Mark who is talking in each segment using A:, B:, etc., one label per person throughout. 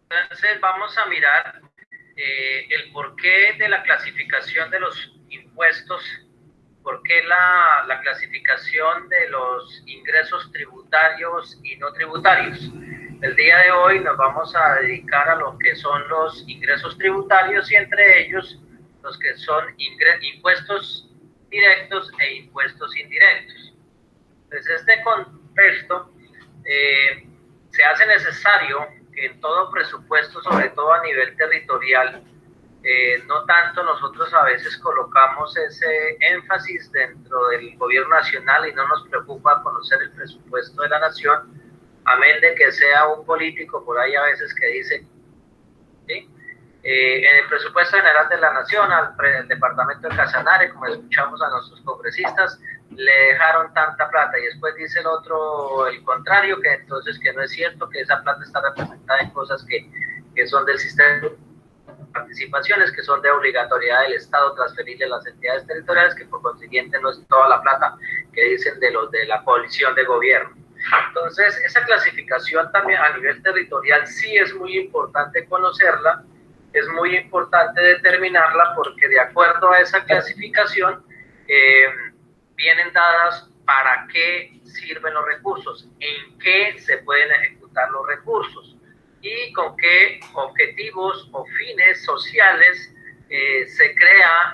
A: Entonces vamos a mirar el porqué de la clasificación de los impuestos, por qué la clasificación de los ingresos tributarios y no tributarios. El día de hoy nos vamos a dedicar a lo que son los ingresos tributarios y entre ellos los que son impuestos directos e impuestos indirectos. Desde este contexto, se hace necesario que en todo presupuesto, sobre todo a nivel territorial, no tanto nosotros a veces colocamos ese énfasis dentro del gobierno nacional y no nos preocupa conocer el presupuesto de la nación, amén de que sea un político por ahí a veces que dice, ¿sí? En el presupuesto general de la nación, al departamento de Casanare, como escuchamos a nuestros congresistas, le dejaron tanta plata y después dice el otro el contrario, que entonces que no es cierto, que esa plata está representada en cosas que son del sistema de participaciones, que son de obligatoriedad del Estado transferirle a las entidades territoriales, que por consiguiente no es toda la plata que dicen de los de la coalición de gobierno. Entonces, esa clasificación también a nivel territorial sí es muy importante conocerla, es muy importante determinarla porque de acuerdo a esa clasificación vienen dadas para qué sirven los recursos, en qué se pueden ejecutar los recursos y con qué objetivos o fines sociales se crea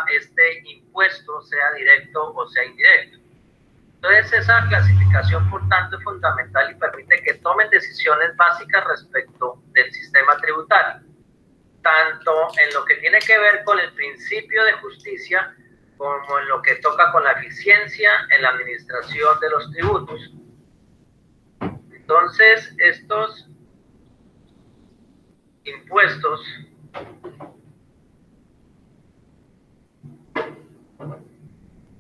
A: este impuesto, sea directo o sea indirecto. Entonces, esa clasificación, por tanto, es fundamental y permite que tomen decisiones básicas respecto del sistema tributario, tanto en lo que tiene que ver con el principio de justicia, como en lo que toca con la eficiencia en la administración de los tributos. Entonces, estos impuestos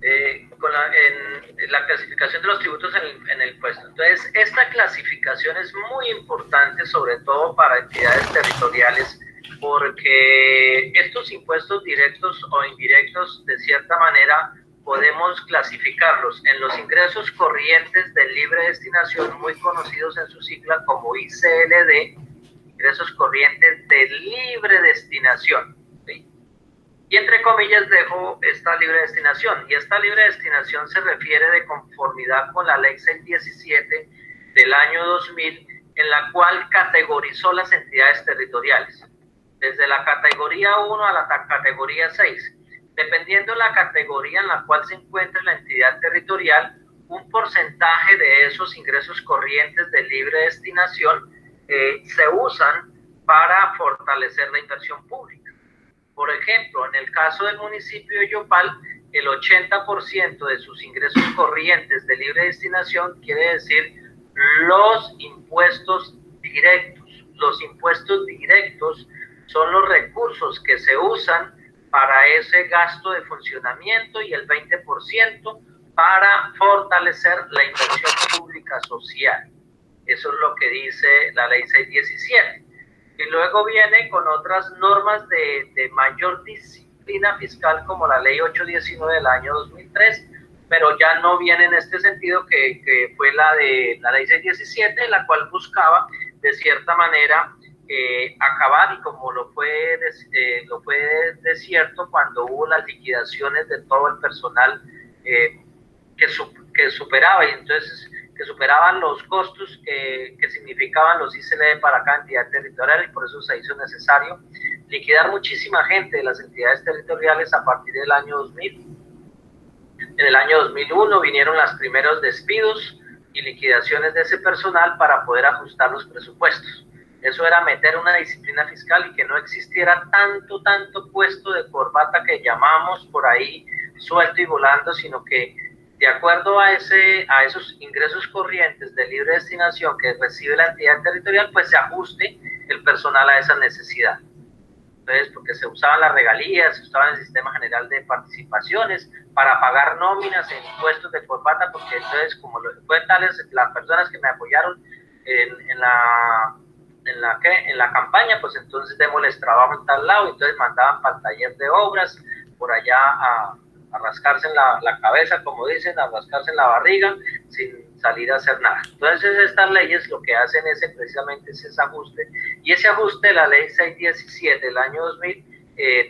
A: en la clasificación de los tributos en el impuesto. Entonces, esta clasificación es muy importante, sobre todo para entidades territoriales, porque estos impuestos directos o indirectos, de cierta manera, podemos clasificarlos en los ingresos corrientes de libre destinación, muy conocidos en su sigla como ICLD, ingresos corrientes de libre destinación. ¿Sí? Y entre comillas dejo esta libre destinación. Y esta libre destinación se refiere de conformidad con la ley 617 del año 2000, en la cual categorizó las entidades territoriales, desde la categoría 1 a la categoría 6. Dependiendo de la categoría en la cual se encuentre la entidad territorial, un porcentaje de esos ingresos corrientes de libre destinación se usan para fortalecer la inversión pública. Por ejemplo, en el caso del municipio de Yopal, el 80% de sus ingresos corrientes de libre destinación quiere decir los impuestos directos. Los impuestos directos son los recursos que se usan para ese gasto de funcionamiento y el 20% para fortalecer la inversión pública social. Eso es lo que dice la ley 617. Y luego viene con otras normas de mayor disciplina fiscal, como la ley 819 del año 2003, pero ya no viene en este sentido, que fue la de la ley 617, la cual buscaba de cierta manera acabar, y como lo fue de cierto cuando hubo las liquidaciones de todo el personal que superaba, y entonces que superaban los costos que significaban los ICLD para cada entidad territorial, y por eso se hizo necesario liquidar muchísima gente de las entidades territoriales a partir del año 2000. En el año 2001 vinieron los primeros despidos y liquidaciones de ese personal para poder ajustar los presupuestos. Eso era meter una disciplina fiscal y que no existiera tanto puesto de corbata que llamamos por ahí suelto y volando, sino que de acuerdo a esos ingresos corrientes de libre destinación que recibe la entidad territorial, pues se ajuste el personal a esa necesidad. Entonces, porque se usaban las regalías, se usaba el sistema general de participaciones para pagar nóminas e impuestos de corbata, porque entonces, como fue tales las personas que me apoyaron en la campaña, pues entonces démosles trabajo en tal lado, entonces mandaban para el taller de obras, por allá a rascarse en la cabeza, como dicen, a rascarse en la barriga, sin salir a hacer nada. Entonces estas leyes lo que hacen es precisamente ese ajuste, y ese ajuste de la ley 617 del año 2000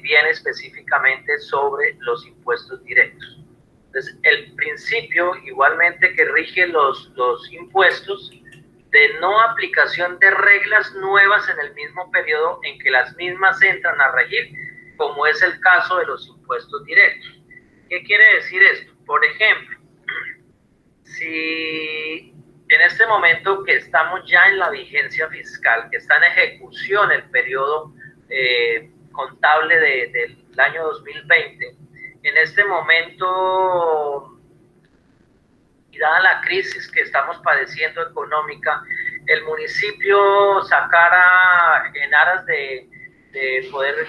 A: viene específicamente sobre los impuestos directos. Entonces el principio igualmente que rige los impuestos de no aplicación de reglas nuevas en el mismo periodo en que las mismas entran a regir, como es el caso de los impuestos directos. ¿Qué quiere decir esto? Por ejemplo, si en este momento que estamos ya en la vigencia fiscal, que está en ejecución el periodo contable del año 2020, en este momento, y dada la crisis que estamos padeciendo económica, el municipio sacara en aras de poder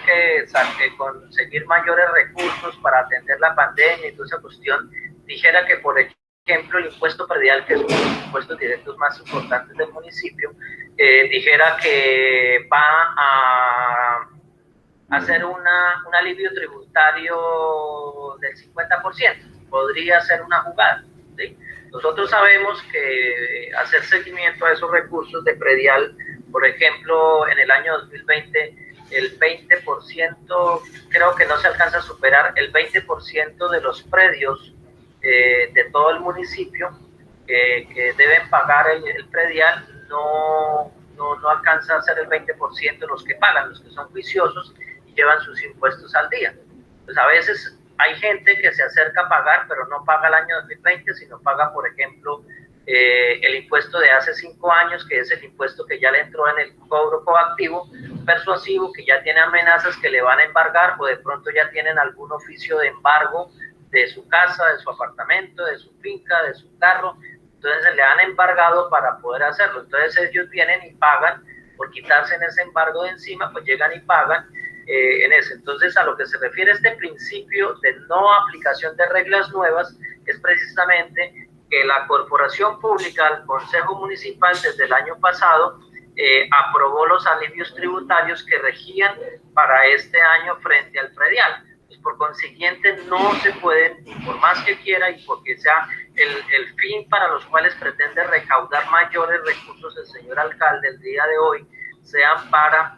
A: conseguir mayores recursos para atender la pandemia y toda esa cuestión, dijera que, por ejemplo, el impuesto predial, que es uno de los impuestos directos más importantes del municipio, dijera que va a hacer un alivio tributario del 50%, podría ser una jugada, ¿sí? Nosotros sabemos que hacer seguimiento a esos recursos de predial, por ejemplo, en el año 2020, el 20%, creo que no se alcanza a superar, el 20% de los predios de todo el municipio que deben pagar el predial no alcanza a ser el 20% los que pagan, los que son juiciosos y llevan sus impuestos al día. Pues a veces hay gente que se acerca a pagar, pero no paga el año 2020, sino paga, por ejemplo, el impuesto de hace 5 años, que es el impuesto que ya le entró en el cobro coactivo persuasivo, que ya tiene amenazas que le van a embargar, o de pronto ya tienen algún oficio de embargo de su casa, de su apartamento, de su finca, de su carro. Entonces le han embargado para poder hacerlo. Entonces ellos vienen y pagan por quitarse en ese embargo de encima, pues llegan y pagan en eso. Entonces, a lo que se refiere este principio de no aplicación de reglas nuevas es precisamente que la corporación pública, el Consejo Municipal, desde el año pasado aprobó los alivios tributarios que regían para este año frente al predial. Pues, por consiguiente, no se pueden, por más que quiera y porque sea el fin para los cuales pretende recaudar mayores recursos el señor alcalde el día de hoy, sean para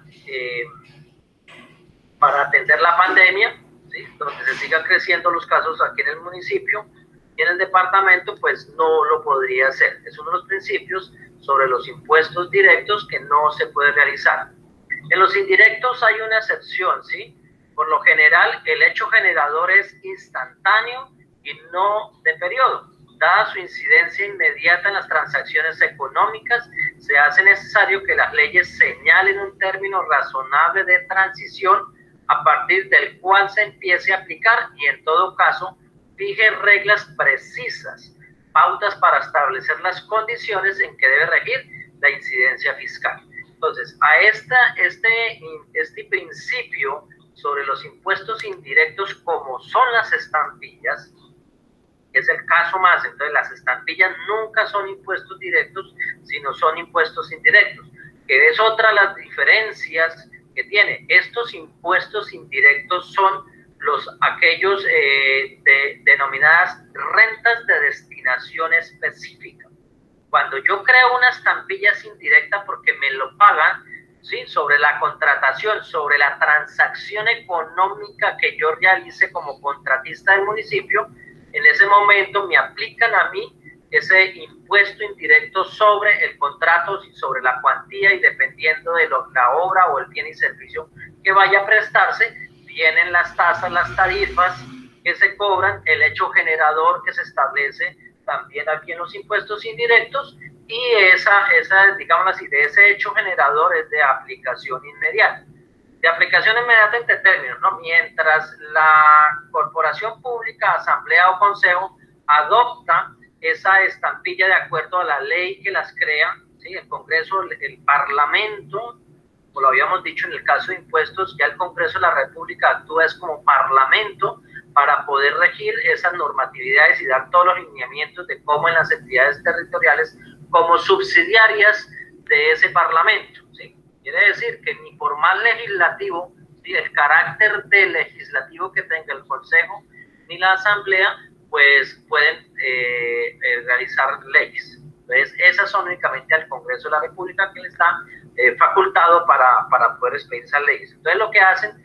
A: atender la pandemia, ¿sí? Donde se sigan creciendo los casos aquí en el municipio y en el departamento, pues no lo podría hacer. Es uno de los principios sobre los impuestos directos que no se puede realizar. En los indirectos hay una excepción, ¿sí? Por lo general, el hecho generador es instantáneo y no de periodo. Dada su incidencia inmediata en las transacciones económicas, se hace necesario que las leyes señalen un término razonable de transición a partir del cual se empiece a aplicar y, en todo caso, fije reglas precisas, pautas para establecer las condiciones en que debe regir la incidencia fiscal. Entonces, a este principio sobre los impuestos indirectos, como son las estampillas, es el caso más. Entonces, las estampillas nunca son impuestos directos, sino son impuestos indirectos, que es otra de las diferencias que tiene. Estos impuestos indirectos son aquellos denominadas rentas de destinación específica. Cuando yo creo una estampilla es indirecta porque me lo pagan, ¿sí?, sobre la contratación, sobre la transacción económica que yo realice como contratista del municipio. En ese momento me aplican a mí ese impuesto indirecto sobre el contrato y sobre la cuantía, y dependiendo de la obra o el bien y servicio que vaya a prestarse, vienen las tasas, las tarifas que se cobran, el hecho generador que se establece también aquí en los impuestos indirectos, y digamos así, de ese hecho generador es de aplicación inmediata. De aplicación inmediata entre términos, ¿no? Mientras la corporación pública, asamblea o consejo adopta esa estampilla de acuerdo a la ley que las crea, ¿sí? El Congreso, el Parlamento, como lo habíamos dicho en el caso de impuestos, ya el Congreso de la República actúa es como Parlamento para poder regir esas normatividades y dar todos los lineamientos de cómo en las entidades territoriales, como subsidiarias de ese Parlamento, ¿sí? Quiere decir que ni por más legislativo, ¿sí?, el carácter de legislativo que tenga el Consejo ni la Asamblea, pues pueden realizar leyes. Entonces, esas son únicamente al Congreso de la República que le está facultado para poder expedir esas leyes. Entonces, lo que hacen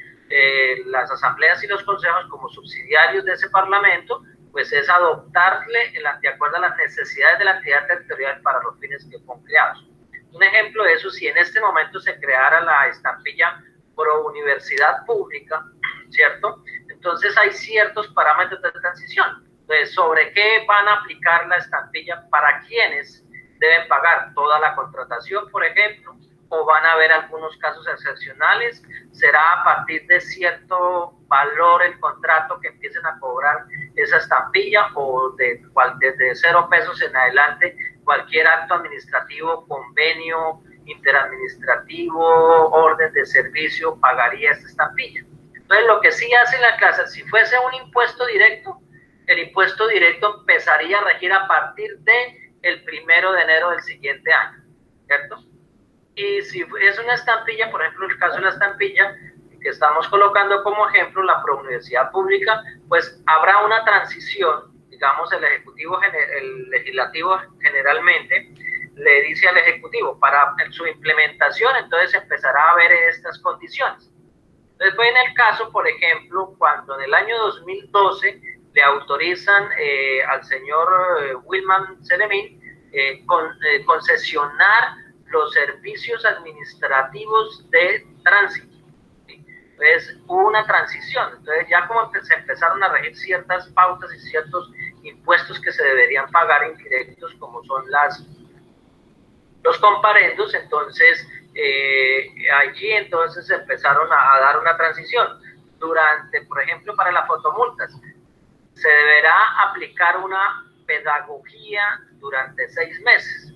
A: las asambleas y los consejos como subsidiarios de ese parlamento, pues es adoptarle de acuerdo a las necesidades de la entidad territorial para los fines que son creados. Un ejemplo de eso, si en este momento se creara la estampilla pro universidad pública, ¿cierto? Entonces hay ciertos parámetros de transición. Entonces, ¿sobre qué van a aplicar la estampilla? ¿Para quiénes deben pagar? ¿Toda la contratación, por ejemplo? ¿O van a haber algunos casos excepcionales? ¿Será a partir de cierto valor el contrato que empiecen a cobrar esa estampilla? ¿O desde 0 pesos en adelante cualquier acto administrativo, convenio interadministrativo, orden de servicio pagaría esta estampilla? Entonces, lo que sí hace la clase, si fuese un impuesto directo, el impuesto directo empezaría a regir a partir de el 1 de enero del siguiente año, ¿cierto? Y si es una estampilla, por ejemplo, el caso de la estampilla que estamos colocando como ejemplo, la prouniversidad pública, pues habrá una transición, digamos, el legislativo generalmente le dice al ejecutivo para su implementación, entonces empezará a ver estas condiciones. Entonces, fue en el caso, por ejemplo, cuando en el año 2012 le autorizan al señor Wilman Selemín concesionar los servicios administrativos de tránsito. ¿Sí? Entonces, hubo una transición. Entonces, ya como se empezaron a regir ciertas pautas y ciertos impuestos que se deberían pagar indirectos, como son los comparendos, entonces allí entonces empezaron a dar una transición. Durante, por ejemplo, para las fotomultas, se deberá aplicar una pedagogía durante 6 meses.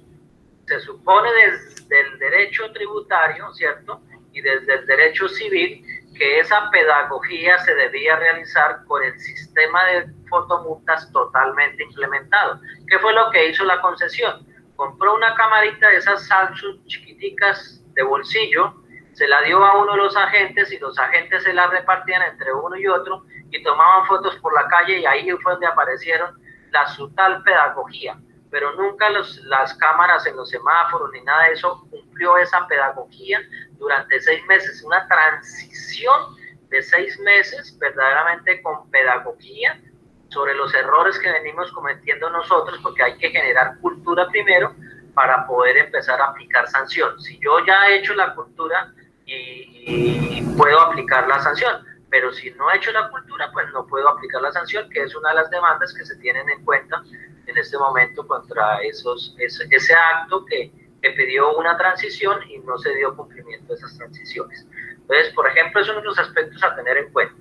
A: Se supone desde el derecho tributario, ¿cierto? Y desde el derecho civil, que esa pedagogía se debía realizar con el sistema de fotomultas totalmente implementado. ¿Qué fue lo que hizo la concesión? Compró una camarita de esas Samsung chiquiticas de bolsillo, se la dio a uno de los agentes y los agentes se la repartían entre uno y otro y tomaban fotos por la calle, y ahí fue donde aparecieron su tal pedagogía. Pero nunca las cámaras en los semáforos ni nada de eso cumplió esa pedagogía durante 6 meses. Una transición de 6 meses verdaderamente con pedagogía sobre los errores que venimos cometiendo nosotros, porque hay que generar cultura primero para poder empezar a aplicar sanción. Si yo ya he hecho la cultura y puedo aplicar la sanción, pero si no he hecho la cultura, pues no puedo aplicar la sanción, que es una de las demandas que se tienen en cuenta en este momento contra ese acto que pidió una transición y no se dio cumplimiento a esas transiciones. Entonces, por ejemplo, es uno de los aspectos a tener en cuenta.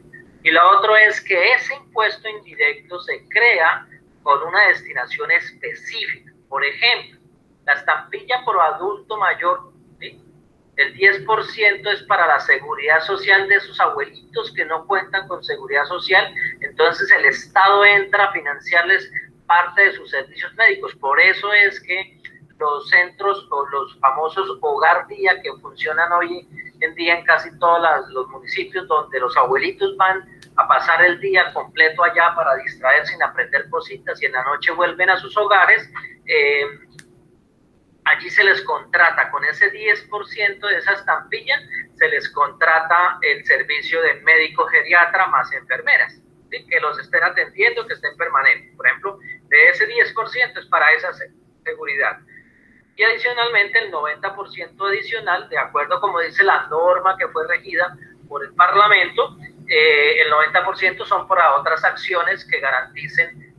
A: Y lo otro es que ese impuesto indirecto se crea con una destinación específica. Por ejemplo, la estampilla por adulto mayor, ¿sí? El 10% es para la seguridad social de esos abuelitos que no cuentan con seguridad social, entonces el Estado entra a financiarles parte de sus servicios médicos. Por eso es que los centros o los famosos hogar día que funcionan hoy en día en casi todos los municipios, donde los abuelitos van a pasar el día completo allá para distraerse sin aprender cositas y en la noche vuelven a sus hogares, allí se les contrata con ese 10% de esa estampilla, se les contrata el servicio de médico geriatra más enfermeras, ¿sí? Que los estén atendiendo, que estén permanentes. Por ejemplo, de ese 10% es para esa seguridad. Y adicionalmente el 90% adicional, de acuerdo como dice la norma que fue regida por el Parlamento, el 90% son para otras acciones que garanticen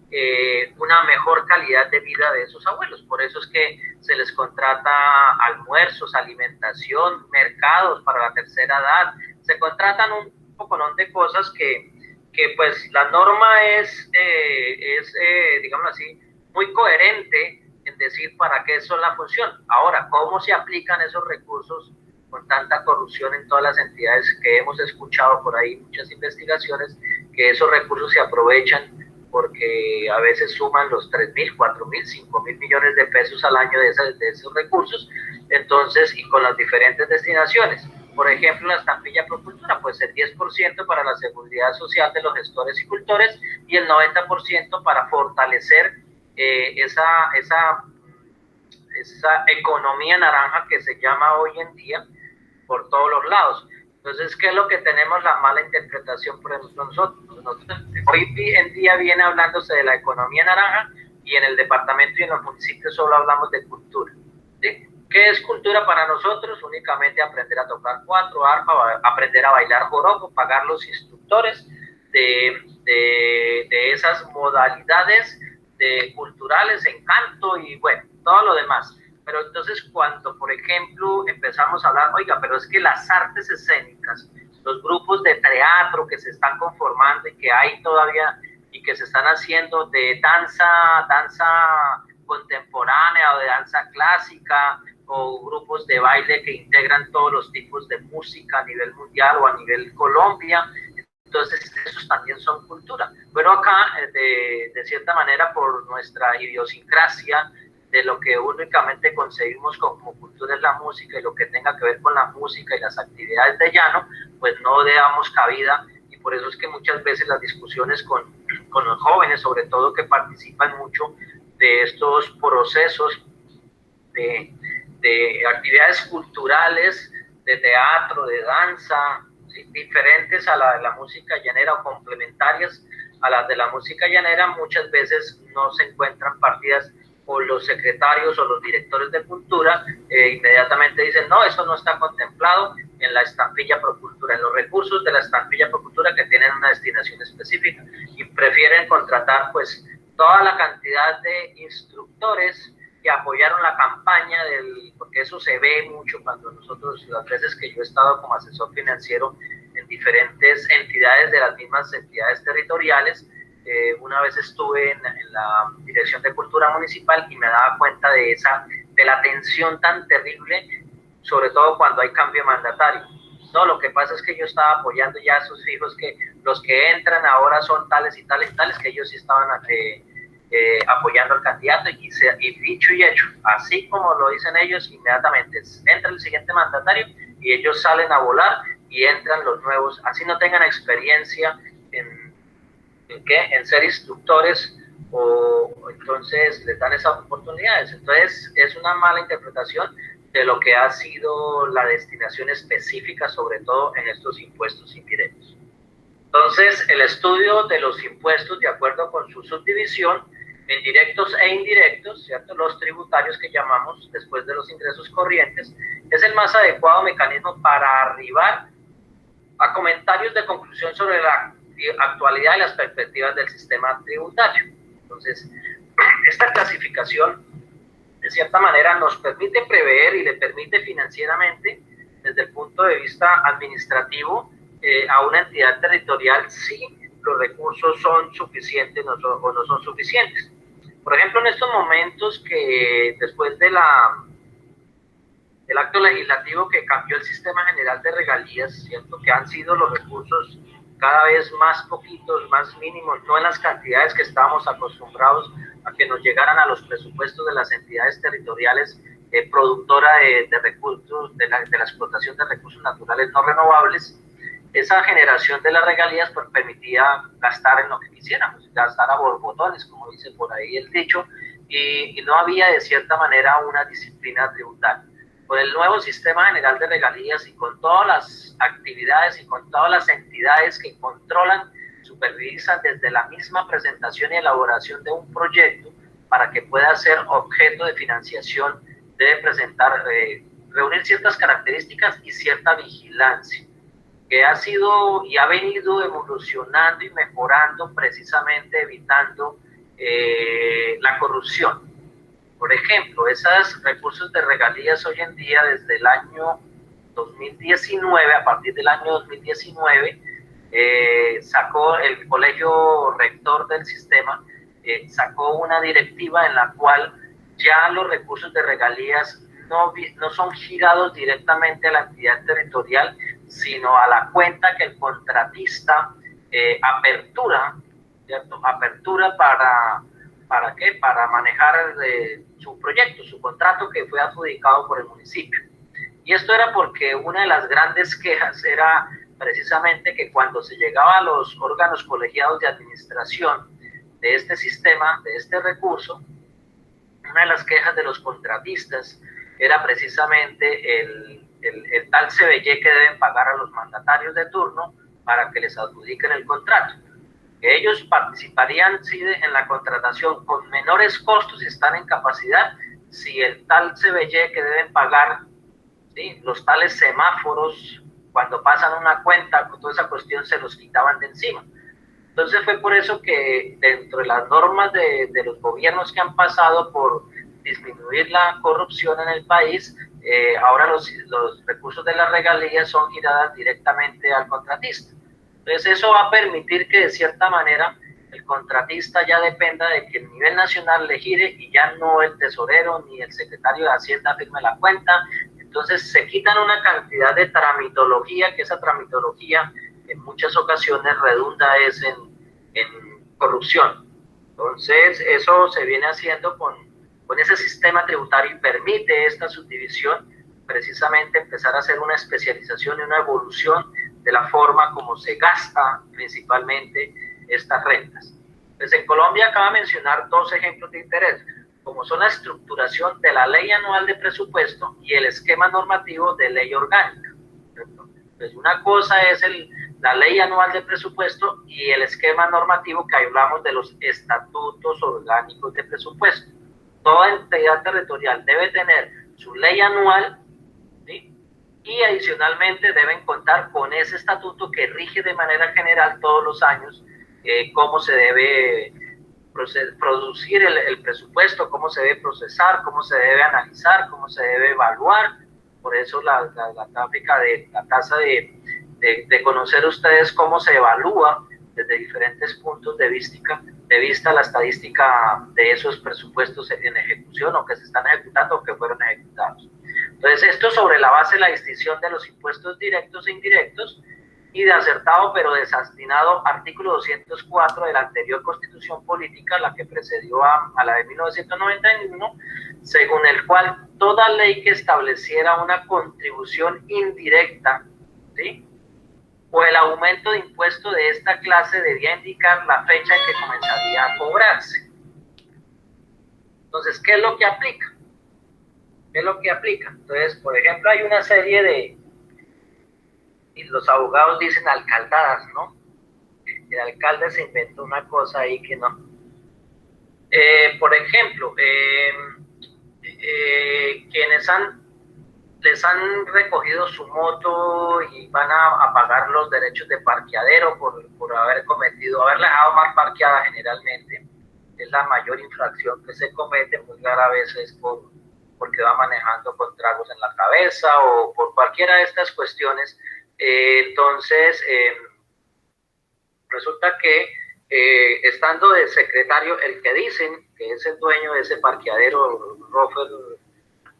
A: una mejor calidad de vida de esos abuelos. Por eso es que se les contrata almuerzos, alimentación, mercados para la tercera edad, se contratan un poconón de cosas que pues la norma es digamos así, muy coherente en decir para qué es la función. Ahora, ¿cómo se aplican esos recursos con tanta corrupción en todas las entidades que hemos escuchado por ahí, muchas investigaciones, que esos recursos se aprovechan porque a veces suman los 3.000, 4.000, 5.000 millones de pesos al año de esos recursos, entonces, y con las diferentes destinaciones? Por ejemplo, la estampilla Procultura, pues el 10% para la seguridad social de los gestores y cultores y el 90% para fortalecer esa economía naranja que se llama hoy en día por todos los lados. Entonces, ¿qué es lo que tenemos la mala interpretación por nosotros? Hoy en día viene hablándose de la economía naranja y en el departamento y en los municipios solo hablamos de cultura. ¿Sí? ¿Qué es cultura para nosotros? Únicamente aprender a tocar cuatro, arpa, aprender a bailar joropo, pagar los instructores de esas modalidades culturales, encanto y bueno, todo lo demás. Pero entonces cuando, por ejemplo, empezamos a hablar, oiga, pero es que las artes escénicas, los grupos de teatro que se están conformando y que hay todavía y que se están haciendo de danza contemporánea o de danza clásica o grupos de baile que integran todos los tipos de música a nivel mundial o a nivel Colombia, entonces esos también son cultura. Pero acá, de cierta manera, por nuestra idiosincrasia, de lo que únicamente concebimos como cultura es la música y lo que tenga que ver con la música y las actividades de llano, pues no le damos cabida y por eso es que muchas veces las discusiones con los jóvenes, sobre todo que participan mucho de estos procesos de actividades culturales, de teatro, de danza, ¿sí? Diferentes a la de la música llanera o complementarias a las de la música llanera, muchas veces no se encuentran partidas o los secretarios o los directores de cultura inmediatamente dicen, no, eso no está contemplado en la estampilla Procultura, en los recursos de la estampilla Procultura que tienen una destinación específica y prefieren contratar pues toda la cantidad de instructores que apoyaron la campaña porque eso se ve mucho cuando nosotros, las veces que yo he estado como asesor financiero en diferentes entidades de las mismas entidades territoriales, una vez estuve en la Dirección de Cultura Municipal y me daba cuenta de la tensión tan terrible, sobre todo cuando hay cambio de mandatario. No, lo que pasa es que yo estaba apoyando ya a sus hijos, que los que entran ahora son tales y tales y tales, que ellos sí estaban apoyando al candidato y dicho y hecho, así como lo dicen ellos, inmediatamente entra el siguiente mandatario y ellos salen a volar y entran los nuevos, así no tengan experiencia en ser instructores o entonces les dan esas oportunidades. Entonces es una mala interpretación de lo que ha sido la destinación específica, sobre todo en estos impuestos indirectos. Entonces el estudio de los impuestos de acuerdo con su subdivisión en directos e indirectos, ¿cierto? Los tributarios que llamamos después de los ingresos corrientes, es el más adecuado mecanismo para arribar a comentarios de conclusión sobre la actualidad y las perspectivas del sistema tributario. Entonces, esta clasificación, de cierta manera, nos permite prever y le permite financieramente, desde el punto de vista administrativo, a una entidad territorial si los recursos son suficientes o no son suficientes. Por ejemplo, en estos momentos que después del acto legislativo que cambió el sistema general de regalías, ¿cierto? Que han sido los recursos cada vez más poquitos, más mínimos, no en las cantidades que estábamos acostumbrados a que nos llegaran a los presupuestos de las entidades territoriales productora de recursos, de la explotación de recursos naturales no renovables. Esa generación de las regalías pues, permitía gastar en lo que quisiéramos, gastar a borbotones, como dice por ahí el dicho, y no había de cierta manera una disciplina tributaria. Con el nuevo sistema general de regalías y con todas las actividades y con todas las entidades que controlan, supervisan desde la misma presentación y elaboración de un proyecto para que pueda ser objeto de financiación, debe presentar, reunir ciertas características y cierta vigilancia, que ha sido y ha venido evolucionando y mejorando precisamente evitando la corrupción. Por ejemplo, esos recursos de regalías hoy en día, desde el año 2019, a partir del año 2019, sacó el colegio rector del sistema, sacó una directiva en la cual ya los recursos de regalías no son girados directamente a la entidad territorial, sino a la cuenta que el contratista apertura, ¿cierto? Apertura ¿para qué? Para manejar su proyecto, su contrato que fue adjudicado por el municipio. Y esto era porque una de las grandes quejas era precisamente que cuando se llegaba a los órganos colegiados de administración de este sistema, de este recurso, una de las quejas de los contratistas era precisamente el tal CBY que deben pagar a los mandatarios de turno para que les adjudiquen el contrato. Que ellos participarían sí, en la contratación con menores costos y están en capacidad si el tal CBY que deben pagar, ¿sí? Los tales semáforos, cuando pasan una cuenta, con toda esa cuestión se los quitaban de encima. Entonces fue por eso que dentro de las normas de los gobiernos que han pasado por disminuir la corrupción en el país, ahora los recursos de las regalías son giradas directamente al contratista. Entonces eso va a permitir que de cierta manera el contratista ya dependa de que el nivel nacional le gire y ya no el tesorero ni el secretario de Hacienda firme la cuenta. Entonces se quitan una cantidad de tramitología, que esa tramitología en muchas ocasiones redunda es en corrupción. Entonces eso se viene haciendo con ese sistema tributario y permite esta subdivisión, precisamente empezar a hacer una especialización y una evolución de la forma como se gasta principalmente estas rentas. Pues en Colombia acaba de mencionar dos ejemplos de interés, como son la estructuración de la ley anual de presupuesto y el esquema normativo de ley orgánica. Pues una cosa es la ley anual de presupuesto y el esquema normativo que hablamos de los estatutos orgánicos de presupuesto. Toda entidad territorial debe tener su ley anual, ¿sí? Y adicionalmente deben contar con ese estatuto que rige de manera general todos los años cómo se debe producir el presupuesto, cómo se debe procesar, cómo se debe analizar, cómo se debe evaluar. Por eso la gráfica de la tasa de conocer ustedes cómo se evalúa desde diferentes puntos de vista la estadística de esos presupuestos en ejecución o que se están ejecutando o que fueron ejecutados. Entonces, esto sobre la base de la distinción de los impuestos directos e indirectos y de acertado pero desatinado artículo 204 de la anterior Constitución Política, la que precedió a la de 1991, según el cual toda ley que estableciera una contribución indirecta, ¿sí?, o el aumento de impuesto de esta clase debía indicar la fecha en que comenzaría a cobrarse. Entonces, ¿qué es lo que aplica? ¿Qué es lo que aplica? Entonces, por ejemplo, hay una serie de, y los abogados dicen alcaldadas, ¿no? El alcalde se inventó una cosa ahí que no. Por ejemplo, quienes les han recogido su moto y van a pagar los derechos de parqueadero por haberla dejado mal parqueada generalmente, es la mayor infracción que se comete, muy rara vez es porque va manejando con tragos en la cabeza o por cualquiera de estas cuestiones. Entonces, resulta que estando de secretario, el que dicen que es el dueño de ese parqueadero, Rofer,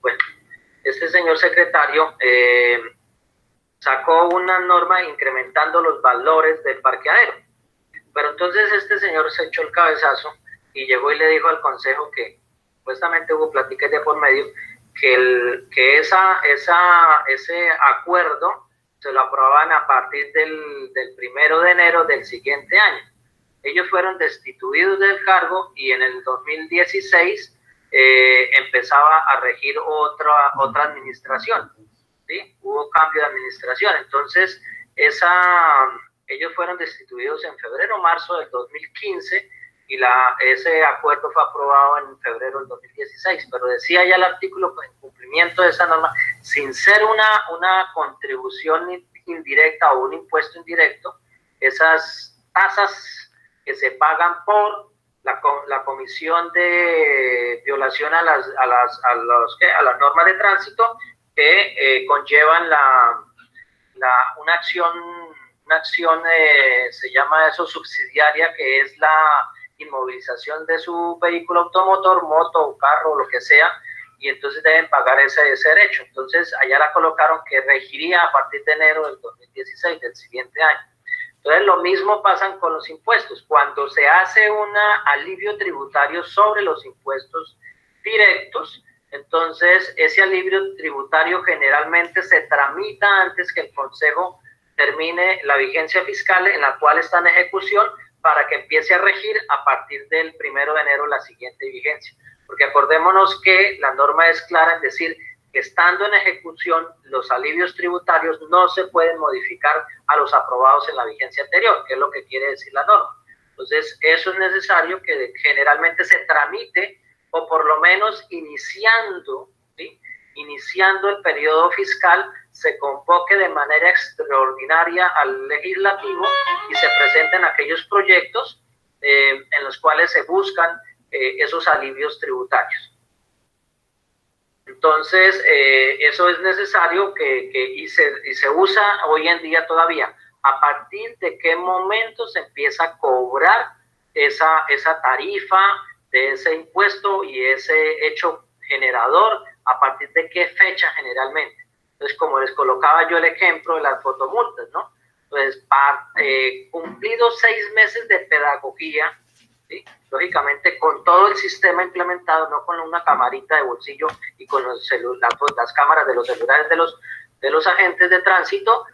A: bueno, este señor secretario sacó una norma incrementando los valores del parqueadero. Pero entonces este señor se echó el cabezazo y llegó y le dijo al consejo que supuestamente hubo pláticas de por medio, que ese acuerdo se lo aprobaban a partir del 1 de enero del siguiente año. Ellos fueron destituidos del cargo y en el 2016 empezaba a regir otra administración, ¿sí? Hubo cambio de administración. Entonces ellos fueron destituidos en febrero o marzo del 2015 y ese acuerdo fue aprobado en febrero del 2016, pero decía ya el artículo en cumplimiento de esa norma, sin ser una contribución indirecta o un impuesto indirecto, esas tasas que se pagan por la comisión de violación a las normas de tránsito que conllevan una acción se llama eso subsidiaria, que es la inmovilización de su vehículo automotor, moto, carro, lo que sea, y entonces deben pagar ese derecho. Entonces allá la colocaron que regiría a partir de enero del 2016, del siguiente año. Entonces lo mismo pasa con los impuestos. Cuando se hace un alivio tributario sobre los impuestos directos, Entonces, ese alivio tributario generalmente se tramita antes que el Consejo termine la vigencia fiscal en la cual está en ejecución para que empiece a regir a partir del 1 de enero la siguiente vigencia. Porque acordémonos que la norma es clara en decir que estando en ejecución los alivios tributarios no se pueden modificar a los aprobados en la vigencia anterior, que es lo que quiere decir la norma. Entonces, eso es necesario que generalmente se tramite o por lo menos iniciando, ¿sí? Iniciando el periodo fiscal, se convoque de manera extraordinaria al legislativo y se presenten aquellos proyectos en los cuales se buscan esos alivios tributarios. Entonces, eso es necesario y se usa hoy en día todavía. ¿A partir de qué momento se empieza a cobrar esa tarifa de ese impuesto y ese hecho generador? ¿A partir de qué fecha generalmente? Entonces, como les colocaba yo el ejemplo de las fotomultas, ¿no? Entonces, cumplidos 6 meses de pedagogía, ¿sí? Lógicamente con todo el sistema implementado, no con una camarita de bolsillo y con las cámaras de los celulares de los agentes de tránsito,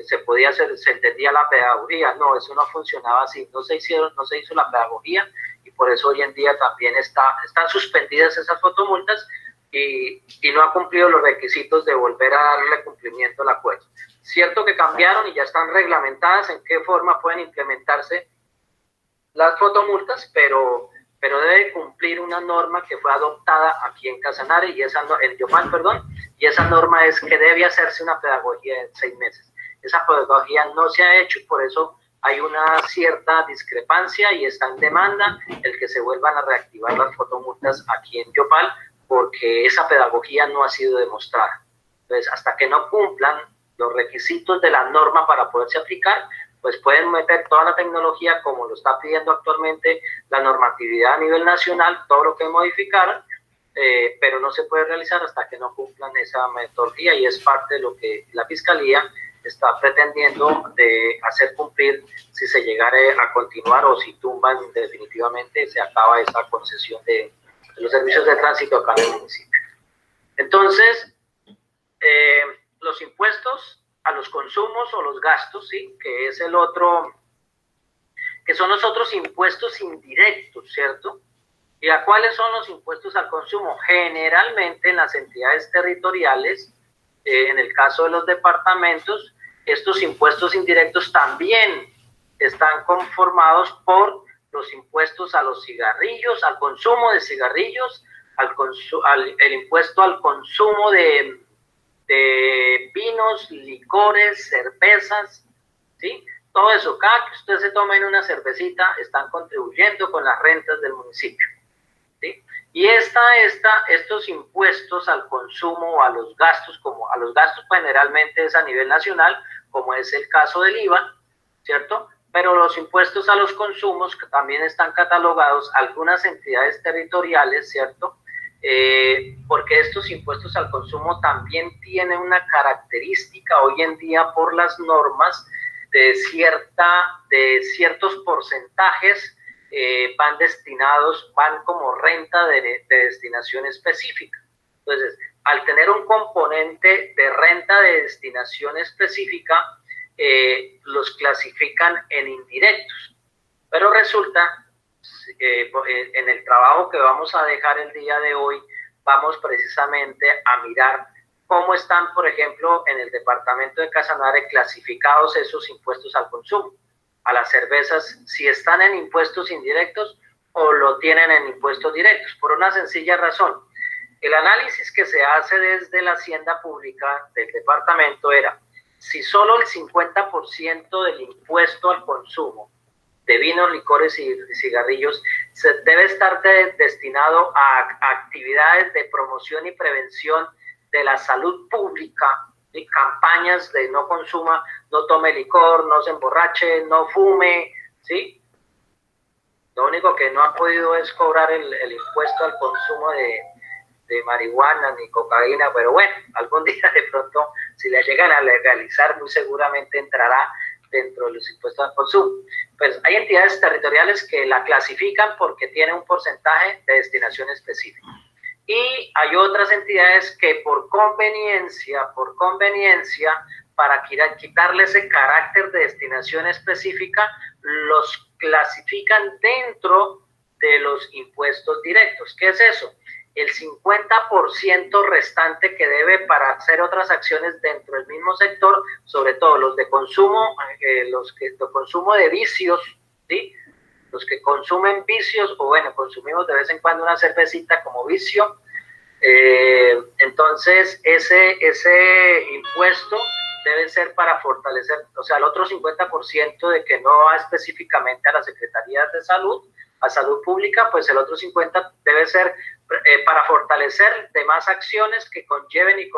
A: se podía hacer, se entendía la pedagogía. No, eso no funcionaba así, no se hizo la pedagogía y por eso hoy en día también están suspendidas esas fotomultas y no ha cumplido los requisitos de volver a darle cumplimiento al acuerdo. Cierto que cambiaron y ya están reglamentadas en qué forma pueden implementarse las fotomultas, pero debe cumplir una norma que fue adoptada aquí en Casanare y en Yopal, perdón, y esa norma es que debe hacerse una pedagogía en 6 meses. Esa pedagogía no se ha hecho y por eso hay una cierta discrepancia y está en demanda el que se vuelvan a reactivar las fotomultas aquí en Yopal, porque esa pedagogía no ha sido demostrada. Entonces, hasta que no cumplan los requisitos de la norma para poderse aplicar, pues pueden meter toda la tecnología como lo está pidiendo actualmente la normatividad a nivel nacional, todo lo que modificaron, pero no se puede realizar hasta que no cumplan esa metodología y es parte de lo que la Fiscalía está pretendiendo de hacer cumplir si se llegara a continuar o si tumban definitivamente, se acaba esa concesión de los servicios de tránsito acá en el municipio. Entonces, los impuestos a los consumos o los gastos, ¿sí? Que es el otro, que son los otros impuestos indirectos, ¿cierto? ¿Y a cuáles son los impuestos al consumo? Generalmente en las entidades territoriales, en el caso de los departamentos, estos impuestos indirectos también están conformados por los impuestos a los cigarrillos, al consumo de cigarrillos, el impuesto al consumo de vinos, licores, cervezas, ¿sí? Todo eso, cada que usted se tome en una cervecita, están contribuyendo con las rentas del municipio, ¿sí? Y estos impuestos al consumo o a los gastos, como a los gastos generalmente es a nivel nacional, como es el caso del IVA, ¿cierto? Pero los impuestos a los consumos que también están catalogados algunas entidades territoriales, ¿cierto? Porque estos impuestos al consumo también tienen una característica hoy en día por las normas de ciertos porcentajes van como renta de destinación específica. Entonces, al tener un componente de renta de destinación específica, los clasifican en indirectos. Pero resulta en el trabajo que vamos a dejar el día de hoy, vamos precisamente a mirar cómo están, por ejemplo, en el departamento de Casanare clasificados esos impuestos al consumo. A las cervezas, si están en impuestos indirectos o lo tienen en impuestos directos, por una sencilla razón. El análisis que se hace desde la Hacienda Pública del departamento era, si solo el 50% del impuesto al consumo de vinos, licores y cigarrillos debe estar destinado a actividades de promoción y prevención de la salud pública, y campañas de no consuma, no tome licor, no se emborrache, no fume, ¿sí? Lo único que no ha podido es cobrar el impuesto al consumo de marihuana ni cocaína, pero bueno, algún día de pronto, si la llegan a legalizar, muy seguramente entrará dentro de los impuestos al consumo. Pues hay entidades territoriales que la clasifican porque tiene un porcentaje de destinación específica. y hay otras entidades que por conveniencia, para quitarle ese carácter de destinación específica, los clasifican dentro de los impuestos directos. ¿Qué es eso? El 50% restante que debe para hacer otras acciones dentro del mismo sector, sobre todo los de consumo, los de consumo de vicios, ¿sí? Los que consumen vicios, o bueno, consumimos de vez en cuando una cervecita como vicio, entonces ese impuesto debe ser para fortalecer, o sea, el otro 50% de que no va específicamente a las secretarías de salud, a salud pública, pues el otro 50% debe ser para fortalecer demás acciones que conlleven y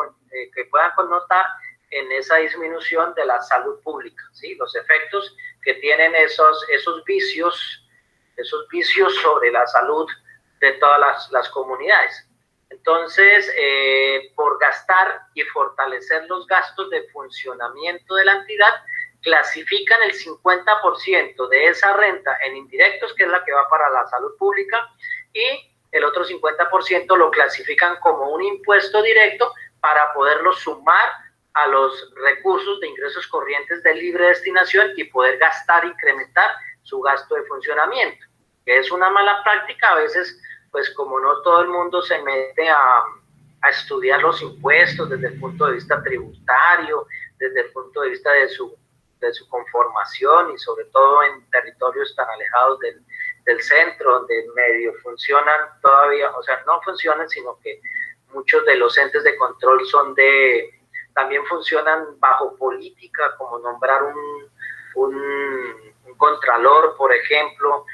A: que puedan connotar en esa disminución de la salud pública, ¿sí? Los efectos que tienen esos vicios sobre la salud de todas las comunidades. Entonces, por gastar y fortalecer los gastos de funcionamiento de la entidad, clasifican el 50% de esa renta en indirectos, que es la que va para la salud pública, y el otro 50% lo clasifican como un impuesto directo para poderlo sumar a los recursos de ingresos corrientes de libre destinación y poder gastar, incrementar su gasto de funcionamiento, que es una mala práctica. A veces, pues como no todo el mundo se mete a estudiar los impuestos desde el punto de vista tributario, desde el punto de vista de su conformación, y sobre todo en territorios tan alejados del centro, donde medio funcionan todavía, o sea, no funcionan, sino que muchos de los entes de control también funcionan bajo política, como nombrar un contralor, por ejemplo,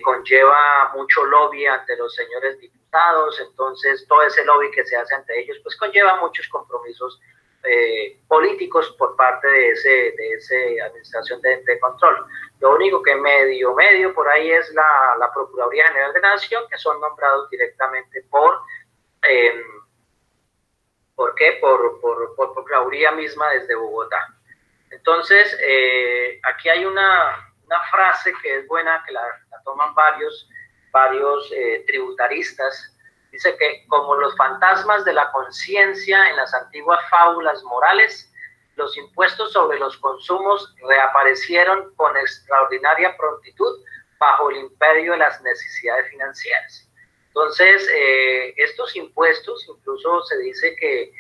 A: conlleva mucho lobby ante los señores diputados. Entonces todo ese lobby que se hace ante ellos, pues conlleva muchos compromisos políticos por parte de ese administración de control. Lo único que medio por ahí es la Procuraduría General de la Nación, que son nombrados directamente ¿por qué? Por Procuraduría misma desde Bogotá. Entonces, aquí hay una frase que es buena, que la toman varios tributaristas. Dice que como los fantasmas de la conciencia en las antiguas fábulas morales, los impuestos sobre los consumos reaparecieron con extraordinaria prontitud bajo el imperio de las necesidades financieras. Entonces, estos impuestos, incluso se dice que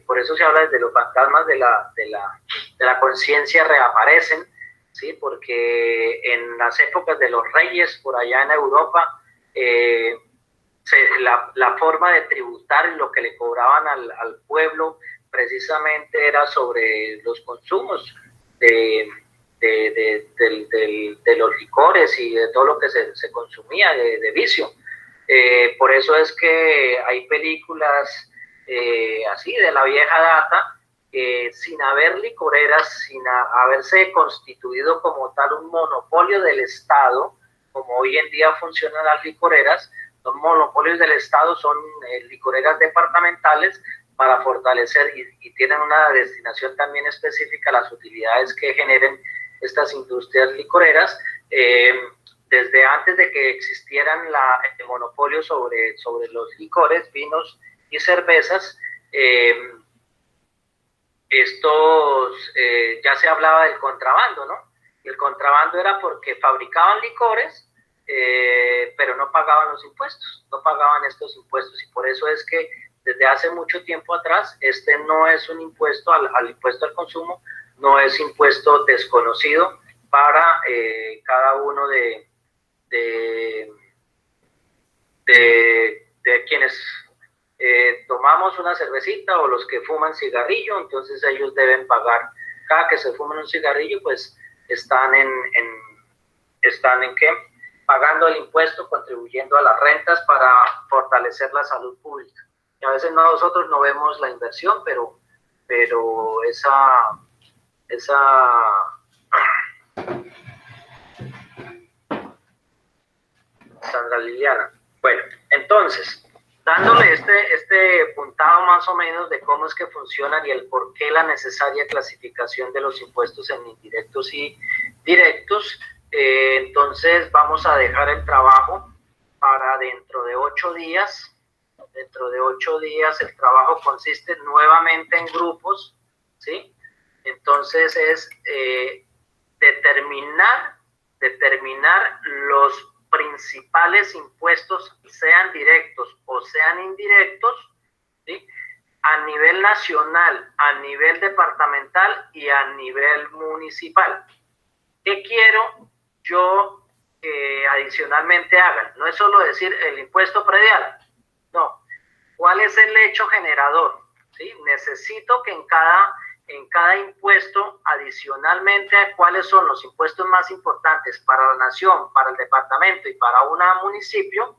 A: por eso se habla de los fantasmas de la conciencia reaparecen, ¿sí? Porque en las épocas de los reyes, por allá en Europa, la forma de tributar y lo que le cobraban al pueblo precisamente era sobre los consumos de los licores y de todo lo que se consumía de vicio. Por eso es que hay películas así de la vieja data, sin haber licoreras, sin haberse constituido como tal un monopolio del Estado, como hoy en día funcionan las licoreras. Los monopolios del Estado son licoreras departamentales para fortalecer y tienen una destinación también específica a las utilidades que generen estas industrias licoreras. Desde antes de que existieran el monopolio sobre los licores, vinos y cervezas, ya se hablaba del contrabando, ¿no? Y el contrabando era porque fabricaban licores, pero no pagaban los impuestos, no pagaban estos impuestos, y por eso es que desde hace mucho tiempo atrás este no es un impuesto al impuesto al consumo, no es impuesto desconocido para cada uno de quienes tomamos una cervecita, o los que fuman cigarrillo. Entonces ellos deben pagar, cada que se fuman un cigarrillo, pues están en ¿qué? Pagando el impuesto, contribuyendo a las rentas para fortalecer la salud pública. Y a veces nosotros no vemos la inversión, pero esa Sandra Liliana. Bueno, entonces, dándole este puntado más o menos de cómo es que funcionan y el por qué la necesaria clasificación de los impuestos en indirectos y directos, entonces vamos a dejar el trabajo para dentro de 8 días, Dentro de 8 días el trabajo consiste nuevamente en grupos, ¿sí? Entonces es determinar los principales impuestos, sean directos o sean indirectos, ¿sí? A nivel nacional, a nivel departamental y a nivel municipal. ¿Qué quiero yo que adicionalmente hagan? No es solo decir el impuesto predial, no. ¿Cuál es el hecho generador? ¿Sí? Necesito que en cada impuesto, adicionalmente a cuáles son los impuestos más importantes para la nación, para el departamento y para un municipio,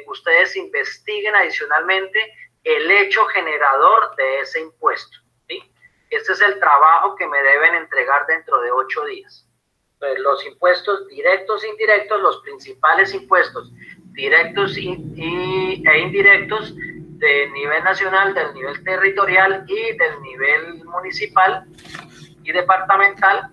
A: ustedes investiguen adicionalmente el hecho generador de ese impuesto, ¿sí? Este es el trabajo que me deben entregar dentro de 8 días. Entonces, los impuestos directos e indirectos, los principales impuestos directos e indirectos del nivel nacional, del nivel territorial y del nivel municipal y departamental,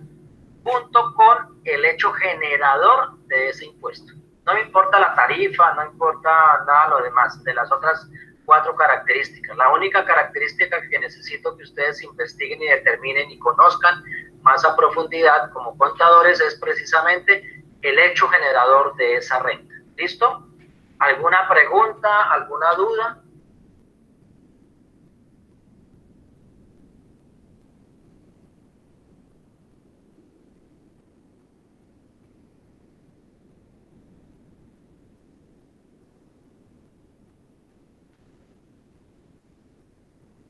A: junto con el hecho generador de ese impuesto. No me importa la tarifa, no importa nada lo demás, de las otras 4 características. La única característica que necesito que ustedes investiguen y determinen y conozcan más a profundidad como contadores es precisamente el hecho generador de esa renta. ¿Listo? ¿Alguna pregunta, alguna duda?